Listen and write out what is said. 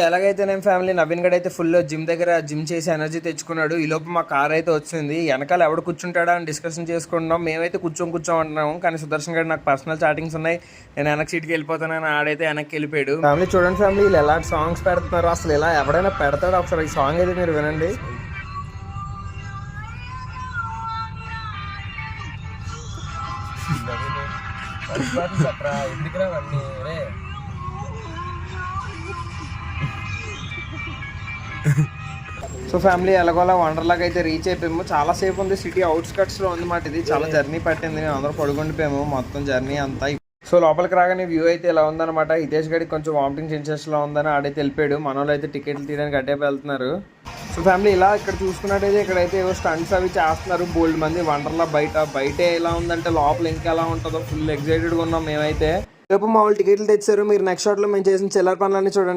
ఎలాగైతే నేను ఫ్యామిలీ నవీన్ గడ్ అయితే ఫుల్ జిమ్ దగ్గర జిమ్ చేసి ఎనర్జీ తెచ్చుకున్నాడు. ఈ లోపు మా కార్ అయితే వచ్చింది. వెనకాల ఎవడు కూర్చుంటాడా అని డిస్కషన్ చేసుకుంటున్నాం. మేమైతే కూర్చోమంటున్నాము, కానీ సుదర్శన్ గడ్ నాకు పర్సనల్ చాటింగ్స్ ఉన్నాయి, నేను వెనక్కి సీట్కి వెళ్ళిపోతానని ఆడైతే వెనక్కి వెళ్ళిపోయాడు. ఫ్యామిలీ చూడండి ఫ్యామిలీ, వీళ్ళు ఎలాంటి సాంగ్స్ పెడుతున్నారు, అసలు ఇలా ఎవడైనా పెడతాడు? ఒకసారి ఈ సాంగ్ అయితే మీరు వినండి. సో ఫ్యామిలీ ఎలాగోలా వండర్లాగా అయితే రీచ్ అయిపోయాము. చాలాసేపు ఉంది, సిటీ అవుట్స్కట్స్లో ఉందన్నమాట. ఇది చాలా జర్నీ పట్టింది, మేము అందరూ పడుకుండిపోయాము మొత్తం జర్నీ అంతా. సో లోపలికి రాగానే వ్యూ అయితే ఇలా ఉందన్నమాట. హితేష్ గడికి కొంచెం వామిటింగ్ సెన్సేషన్లో ఉందని ఆడైతే వెళ్ళిపోయాడు. మన వాళ్ళు అయితే టికెట్లు తీయడానికి అడ్డేపు వెళ్తున్నారు. సో ఫ్యామిలీ ఇలా ఇక్కడ చూసుకున్నట్టయితే ఇక్కడైతే ఏవో స్టంట్స్ అవి చేస్తున్నారు బోల్డ్ మంది. వండర్లా బయటే ఎలా ఉందంటే లోపల ఇంకా ఎలా ఉంటుందో ఫుల్ ఎక్సైటెడ్గా ఉన్నాం మేమైతే. రేపు మా వాళ్ళు టికెట్లు తెచ్చారు. మీరు నెక్స్ట్ షాట్లో మేము చేసిన చిల్లర పనులన్నీ చూడండి.